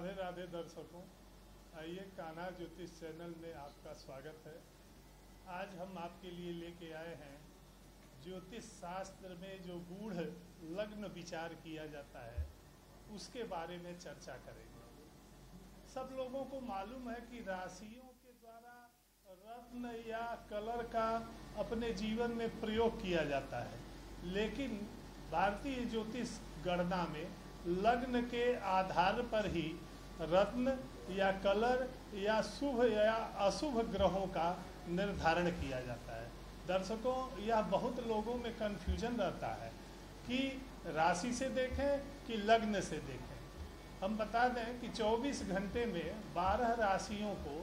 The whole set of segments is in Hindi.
राधे राधे दर्शकों, आइए कान्हा ज्योतिष चैनल में आपका स्वागत है। आज हम आपके लिए लेके आए हैं ज्योतिष शास्त्र में जो गूढ़ लग्न विचार किया जाता है उसके बारे में चर्चा करेंगे। सब लोगों को मालूम है कि राशियों के द्वारा रत्न या कलर का अपने जीवन में प्रयोग किया जाता है, लेकिन भारतीय ज्योतिष गणना में लग्न के आधार पर ही रत्न या कलर या शुभ या अशुभ ग्रहों का निर्धारण किया जाता है। दर्शकों, यह बहुत लोगों में कन्फ्यूजन रहता है कि राशि से देखें कि लग्न से देखें। हम बता दें कि 24 घंटे में 12 राशियों को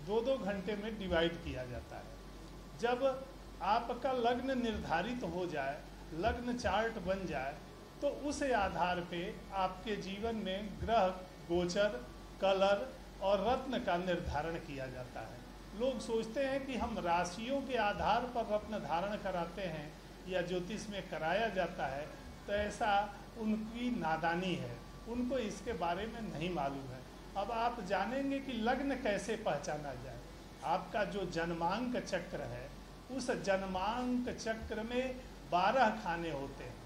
2-2 घंटे में डिवाइड किया जाता है। जब आपका लग्न निर्धारित हो जाए, लग्न चार्ट बन जाए, तो उस आधार पे आपके जीवन में ग्रह, गोचर, कलर और रत्न का निर्धारण किया जाता है। लोग सोचते हैं कि हम राशियों के आधार पर रत्न धारण कराते हैं या ज्योतिष में कराया जाता है, तो ऐसा उनकी नादानी है, उनको इसके बारे में नहीं मालूम है। अब आप जानेंगे कि लग्न कैसे पहचाना जाए। आपका जो जन्मांक चक्र है, उस जन्मांक चक्र में 12 खाने होते हैं।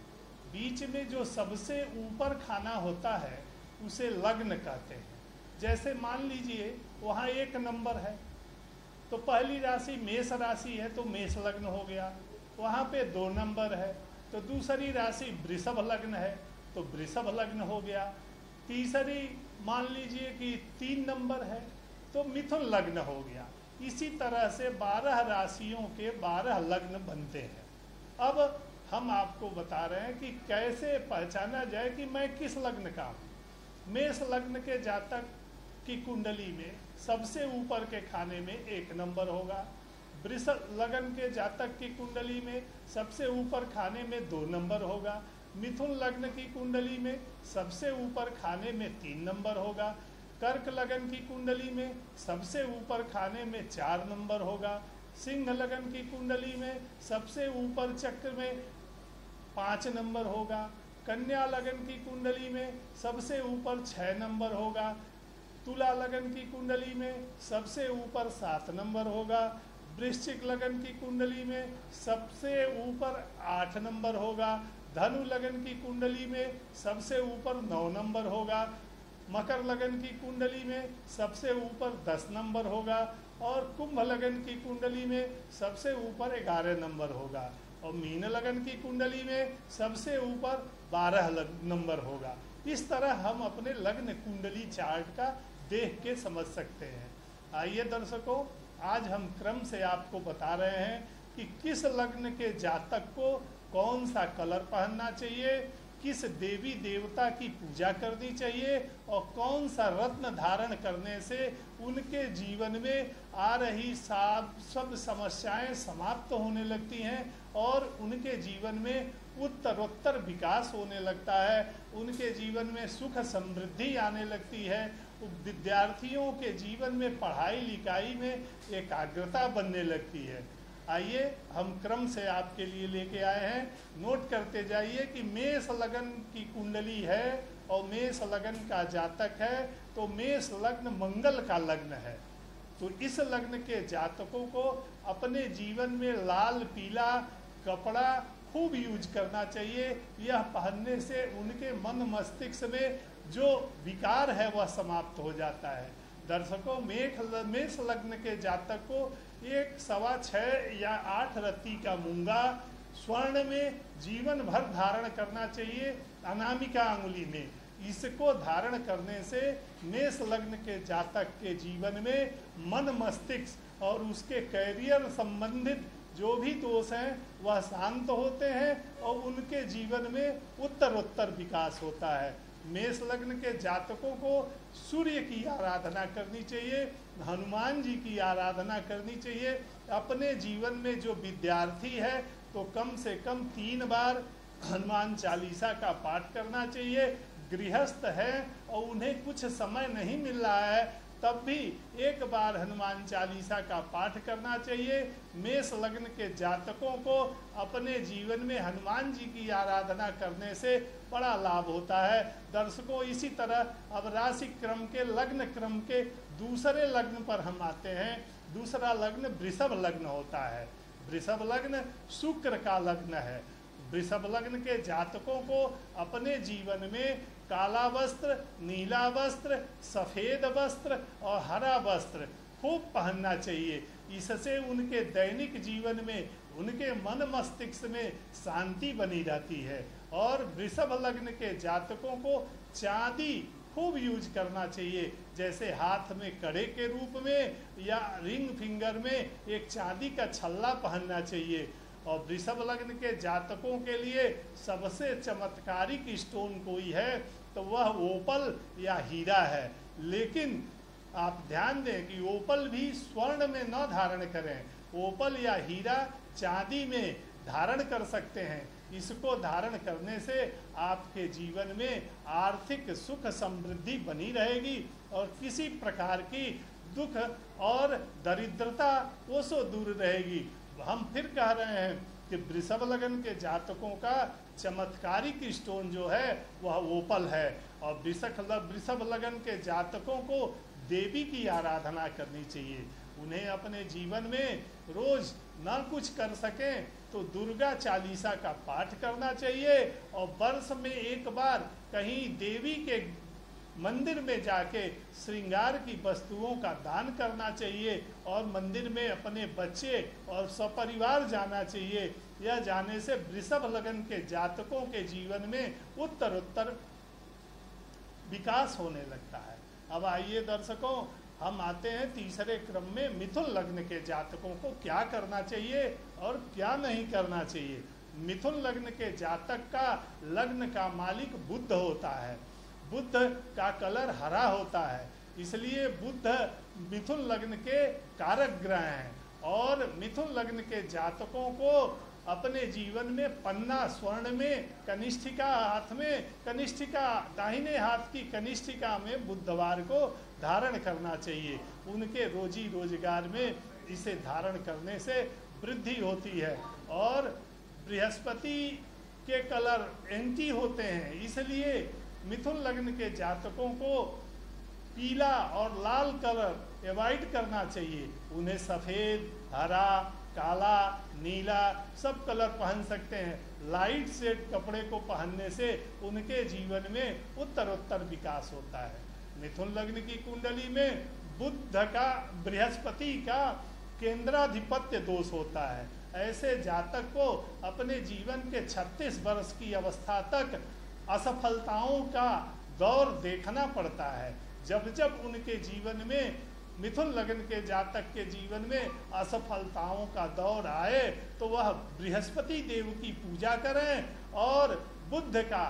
बीच में जो सबसे ऊपर खाना होता है उसे लग्न कहते हैं। जैसे मान लीजिए वहाँ 1 नंबर है, तो पहली राशि मेष राशि है तो मेष लग्न हो गया। वहाँ पे 2 नंबर है तो दूसरी राशि वृषभ लग्न है तो वृषभ लग्न हो गया। तीसरी मान लीजिए कि 3 नंबर है तो मिथुन लग्न हो गया। इसी तरह से 12 राशियों के 12 लग्न बनते हैं। अब हम आपको बता रहे हैं कि कैसे पहचाना जाए कि मैं किस लग्न का हूँ। मेष लग्न के जातक की कुंडली में सबसे ऊपर के खाने में 1 नंबर होगा। वृषभ लग्न के जातक की कुंडली में सबसे ऊपर खाने में 2 नंबर होगा। मिथुन लग्न की कुंडली में सबसे ऊपर खाने में 3 नंबर होगा। कर्क लग्न की कुंडली में सबसे ऊपर खाने में 4 नंबर होगा। सिंह लग्न की कुंडली में सबसे ऊपर चक्र में 5 नंबर होगा। कन्या लग्न की कुंडली में सबसे ऊपर 6 नंबर होगा। तुला लग्न की कुंडली में सबसे ऊपर 7 नंबर होगा। वृश्चिक लग्न की कुंडली में सबसे ऊपर 8 नंबर होगा। धनु लग्न की कुंडली में सबसे ऊपर 9 नंबर होगा। मकर लग्न की कुंडली में सबसे ऊपर 10 नंबर होगा और कुंभ लग्न की कुंडली में सबसे ऊपर 11 नंबर होगा और मीन लग्न की कुंडली में सबसे ऊपर 12 नंबर होगा। इस तरह हम अपने लग्न कुंडली चार्ट का देख के समझ सकते हैं। आइए दर्शकों, आज हम क्रम से आपको बता रहे हैं कि किस लग्न के जातक को कौन सा कलर पहनना चाहिए, किस देवी देवता की पूजा करनी चाहिए और कौन सा रत्न धारण करने से उनके जीवन में आ रही सब समस्याएं समाप्त होने लगती हैं और उनके जीवन में उत्तरोत्तर विकास होने लगता है, उनके जीवन में सुख समृद्धि आने लगती है, विद्यार्थियों के जीवन में पढ़ाई लिखाई में एकाग्रता बनने लगती है। आइए हम क्रम से आपके लिए लेके आए हैं। नोट करते जाइए कि मेष लग्न की कुंडली है और मेष लग्न का जातक है तो मेष लग्न मंगल का लग्न है। तो इस लग्न के जातकों को अपने जीवन में लाल पीला कपड़ा खूब यूज करना चाहिए। यह पहनने से उनके मन मस्तिष्क में जो विकार है वह समाप्त हो जाता है। दर्शकों, मेष लग्न के जातक को 1.25 या 8 रत्ती का मूंगा स्वर्ण में जीवन भर धारण करना चाहिए, अनामिका अंगुली में। इसको धारण करने से मेष लग्न के जातक के जीवन में मन मस्तिष्क और उसके कैरियर संबंधित जो भी दोष हैं वह शांत होते हैं और उनके जीवन में उत्तरोत्तर विकास होता है। मेष लग्न के जातकों को सूर्य की आराधना करनी चाहिए, हनुमान जी की आराधना करनी चाहिए। अपने जीवन में जो विद्यार्थी है तो कम से कम 3 बार हनुमान चालीसा का पाठ करना चाहिए। गृहस्थ है और उन्हें कुछ समय नहीं मिल रहा है तब भी एक बार हनुमान चालीसा का पाठ करना चाहिए। मेष लग्न के जातकों को अपने जीवन में हनुमान जी की आराधना करने से बड़ा लाभ होता है। दर्शकों, इसी तरह अब राशि क्रम के लग्न क्रम के दूसरे लग्न पर हम आते हैं। दूसरा लग्न वृषभ लग्न होता है। वृषभ लग्न शुक्र का लग्न है। वृषभ लग्न के जातकों को अपने जीवन में काला वस्त्र, नीला वस्त्र, सफ़ेद वस्त्र और हरा वस्त्र खूब पहनना चाहिए। इससे उनके दैनिक जीवन में, उनके मन मस्तिष्क में शांति बनी रहती है। और वृषभ लग्न के जातकों को चांदी खूब यूज करना चाहिए, जैसे हाथ में कड़े के रूप में या रिंग फिंगर में एक चांदी का छल्ला पहनना चाहिए। और वृषभ लग्न के जातकों के लिए सबसे चमत्कारिक स्टोन कोई है तो वह ओपल या हीरा है। लेकिन आप ध्यान दें कि ओपल भी स्वर्ण में न धारण करें। ओपल या हीरा चांदी में धारण कर सकते हैं। इसको धारण करने से आपके जीवन में आर्थिक सुख समृद्धि बनी रहेगी और किसी प्रकार की दुख और दरिद्रता वो सो दूर रहेगी। हम फिर कह रहे हैं कि वृषभ लग्न के जातकों का चमत्कारिक स्टोन जो है वह ओपल है। और वृषभ लग्न के जातकों को देवी की आराधना करनी चाहिए। उन्हें अपने जीवन में रोज ना कुछ कर सकें तो दुर्गा चालीसा का पाठ करना चाहिए और वर्ष में एक बार कहीं देवी के मंदिर में जाके श्रृंगार की वस्तुओं का दान करना चाहिए और मंदिर में अपने बच्चे और सपरिवार जाना चाहिए। यह जाने से वृषभ लग्न के जातकों के जीवन में उत्तरोत्तर विकास होने लगता है। अब आइए दर्शकों, हम आते हैं तीसरे क्रम में मिथुन लग्न के जातकों को क्या करना चाहिए और क्या नहीं करना चाहिए। मिथुन लग्न के जातक का लग्न का मालिक बुध होता है। बुध का कलर हरा होता है, इसलिए बुध मिथुन लग्न के कारक ग्रह हैं। और मिथुन लग्न के जातकों को अपने जीवन में पन्ना स्वर्ण में कनिष्ठिका हाथ में, कनिष्ठिका दाहिने हाथ की कनिष्ठिका में बुधवार को धारण करना चाहिए। उनके रोजी रोजगार में इसे धारण करने से वृद्धि होती है। और बृहस्पति के कलर एंटी होते हैं, इसलिए मिथुन लग्न के जातकों को पीला और लाल कलर अवॉइड करना चाहिए। उन्हें सफ़ेद, हरा, काला, नीला सब कलर पहन सकते हैं। लाइट शेड कपड़े को पहनने से उनके जीवन में उत्तरोत्तर विकास होता है। मिथुन लग्न की कुंडली में बुध का, बृहस्पति का केंद्राधिपत्य दोष होता है। ऐसे जातक को अपने जीवन के 36 वर्ष की अवस्था तक असफलताओं का दौर देखना पड़ता है। जब जब उनके जीवन में, मिथुन लग्न के जातक के जीवन में असफलताओं का दौर आए तो वह बृहस्पति देव की पूजा करें और बुध का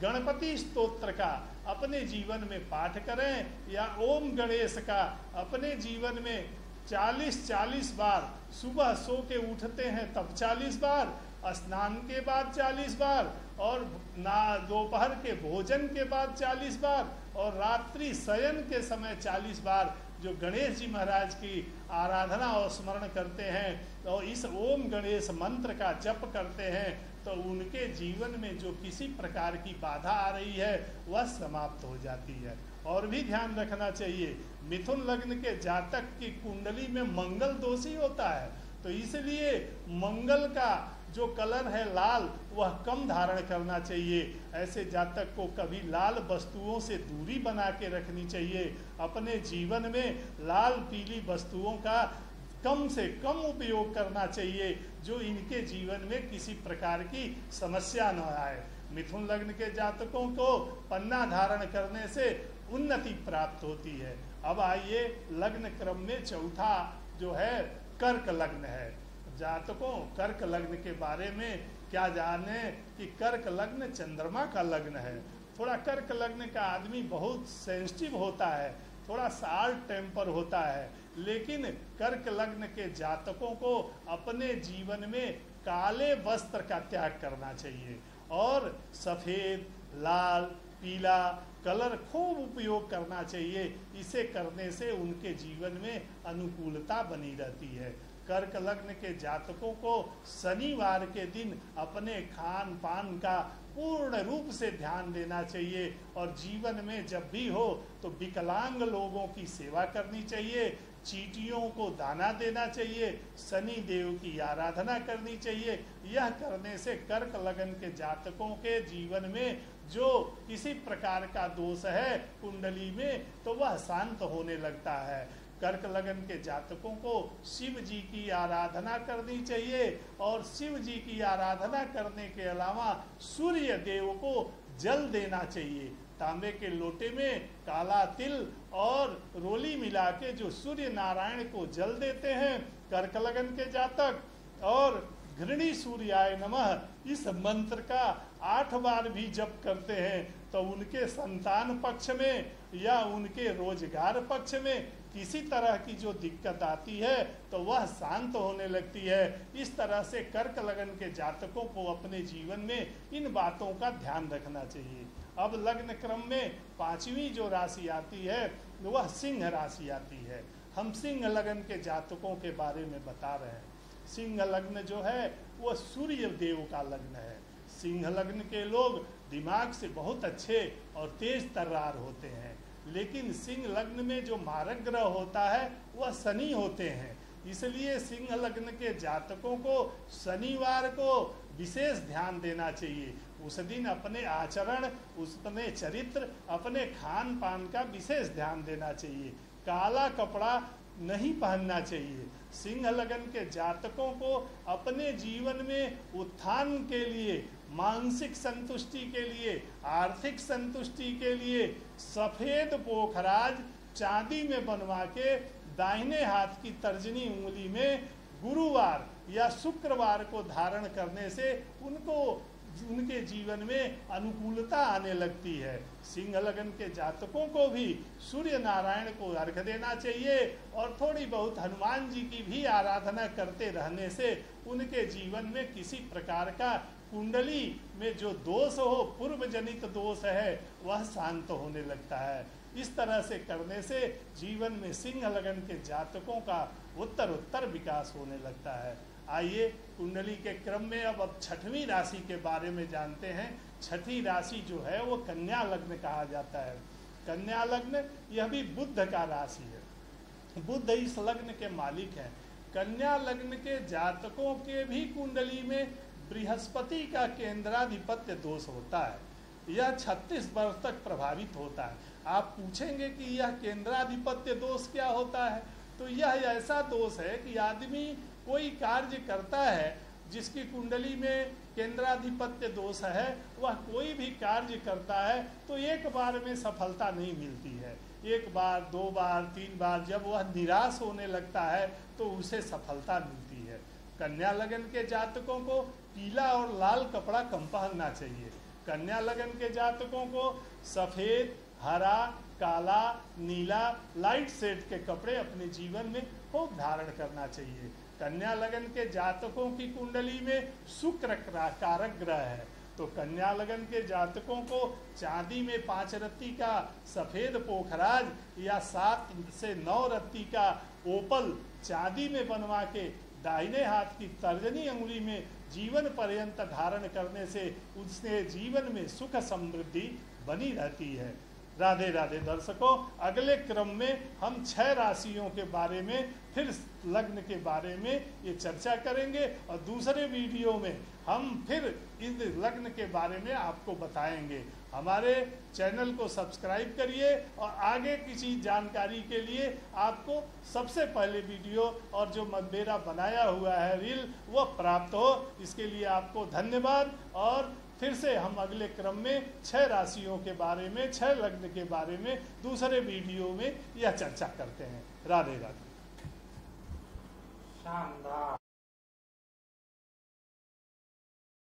गणपति स्तोत्र का अपने जीवन में पाठ करें या ओम गणेश का अपने जीवन में 40-40 बार, सुबह सो के उठते हैं तब 40 बार, स्नान के बाद 40 बार और दोपहर के भोजन के बाद 40 बार और रात्रि शयन के समय 40 बार जो गणेश जी महाराज की आराधना और स्मरण करते हैं और इस ओम गणेश मंत्र का जप करते हैं तो उनके जीवन में जो किसी प्रकार की बाधा आ रही है वह समाप्त हो जाती है। और भी ध्यान रखना चाहिए, मिथुन लग्न के जातक की कुंडली में मंगल दोषी होता है, तो इसलिए मंगल का जो कलर है लाल वह कम धारण करना चाहिए। ऐसे जातक को कभी लाल वस्तुओं से दूरी बना के रखनी चाहिए। अपने जीवन में लाल पीली वस्तुओं का कम से कम उपयोग करना चाहिए जो इनके जीवन में किसी प्रकार की समस्या न आए। मिथुन लग्न के जातकों को पन्ना धारण करने से उन्नति प्राप्त होती है। अब आइए लग्न क्रम में चौथा जो है कर्क लग्न है। जातकों कर्क लग्न के बारे में क्या जाने कि कर्क लग्न चंद्रमा का लग्न है। थोड़ा कर्क लग्न का आदमी बहुत सेंसिटिव होता है, थोड़ा शार्ट टेम्पर होता है, लेकिन कर्क लग्न के जातकों को अपने जीवन में काले वस्त्र का त्याग करना चाहिए और सफ़ेद, लाल, पीला कलर खूब उपयोग करना चाहिए। इसे करने से उनके जीवन में अनुकूलता बनी रहती है। कर्क लग्न के जातकों को शनिवार के दिन अपने खान पान का पूर्ण रूप से ध्यान देना चाहिए और जीवन में जब भी हो तो विकलांग लोगों की सेवा करनी चाहिए, चींटियों को दाना देना चाहिए, शनि देव की आराधना करनी चाहिए। यह करने से कर्क लग्न के जातकों के जीवन में जो किसी प्रकार का दोष है कुंडली में तो वह शांत होने लगता है। कर्क लग्न के जातकों को शिव जी की आराधना करनी चाहिए और शिव जी की आराधना करने के अलावा सूर्य देव को जल देना चाहिए। तांबे के लोटे में काला तिल और रोली मिला के जो सूर्य नारायण को जल देते हैं कर्क लग्न के जातक, और घृणी सूर्याय नमः इस मंत्र का 8 बार भी जप करते हैं तो उनके संतान पक्ष में या उनके रोजगार पक्ष में किसी तरह की जो दिक्कत आती है तो वह शांत होने लगती है। इस तरह से कर्क लग्न के जातकों को अपने जीवन में इन बातों का ध्यान रखना चाहिए। अब लग्न क्रम में 5वीं जो राशि आती है वह सिंह राशि आती है। हम सिंह लग्न के जातकों के बारे में बता रहे हैं। सिंह लग्न जो है वह सूर्य देव का लग्न है। सिंह लग्न के लोग दिमाग से बहुत अच्छे और तेज तर्रार होते हैं, लेकिन सिंह लग्न में जो मारक ग्रह होता है वह शनि होते हैं। इसलिए सिंह लग्न के जातकों को शनिवार को विशेष ध्यान देना चाहिए। उस दिन अपने आचरण, अपने चरित्र, अपने खान पान का विशेष ध्यान देना चाहिए। काला कपड़ा नहीं पहनना चाहिए। सिंह लग्न के जातकों को अपने जीवन में उत्थान के लिए, मानसिक संतुष्टि के लिए, आर्थिक संतुष्टि के लिए सफेद पोखराज चांदी में बनवा के दाहिने हाथ की तर्जनी उंगली में गुरुवार या शुक्रवार को धारण करने से उनके जीवन में अनुकूलता आने लगती है। सिंह लग्न के जातकों को भी सूर्य नारायण को अर्घ्य देना चाहिए और थोड़ी बहुत हनुमान जी की भी आराधना करते रहने से उनके जीवन में किसी प्रकार का कुंडली में जो दोष हो, पूर्व जनित दोष है, वह शांत होने लगता है। इस तरह से करने से जीवन में सिंह लग्न के जातकों का उत्तर विकास होने लगता है। आइए कुंडली के क्रम में अब 6वीं राशि के बारे में जानते हैं। 6ठी राशि जो है वो कन्या लग्न कहा जाता है। कन्या लग्न यह भी बुध का राशि है। बुध इस लग्न के मालिक हैं। कन्या लग्न के जातकों के भी कुंडली में बृहस्पति का केंद्राधिपत्य दोष होता है। यह 36 वर्ष तक प्रभावित होता है। आप पूछेंगे कि यह केंद्राधिपत्य दोष क्या होता है, तो यह ऐसा दोष है कि आदमी कोई कार्य करता है जिसकी कुंडली में केंद्राधिपत्य दोष है, वह कोई भी कार्य करता है तो एक बार में सफलता नहीं मिलती है। 1 बार, 2 बार, 3 बार जब वह निराश होने लगता है तो उसे सफलता मिलती है। कन्या लगन के जातकों को पीला और लाल कपड़ा कम पहनना चाहिए। कन्या लगन के जातकों को सफ़ेद, हरा, काला, नीला, लाइट शेड के कपड़े अपने जीवन में खूब धारण करना चाहिए। कन्या लगन के जातकों की कुंडली में शुक्र कारक ग्रह है, तो कन्या लगन के जातकों को चांदी में 5 रत्ती का सफ़ेद पोखराज या 7 से 9 रत्ती का ओपल चांदी में बनवा के दाहिने हाथ की तर्जनी अंगुली में जीवन पर्यंत धारण करने से उससे जीवन में सुख समृद्धि बनी रहती है। राधे राधे दर्शकों, अगले क्रम में हम 6 राशियों के बारे में, फिर लग्न के बारे में ये चर्चा करेंगे और दूसरे वीडियो में हम फिर इस लग्न के बारे में आपको बताएंगे। हमारे चैनल को सब्सक्राइब करिए और आगे किसी जानकारी के लिए आपको सबसे पहले वीडियो और जो मेरा बनाया हुआ है रील वो प्राप्त हो, इसके लिए आपको धन्यवाद। और फिर से हम अगले क्रम में 6 राशियों के बारे में, 6 लग्न के बारे में दूसरे वीडियो में यह चर्चा करते हैं। राधे राधे। शानदार।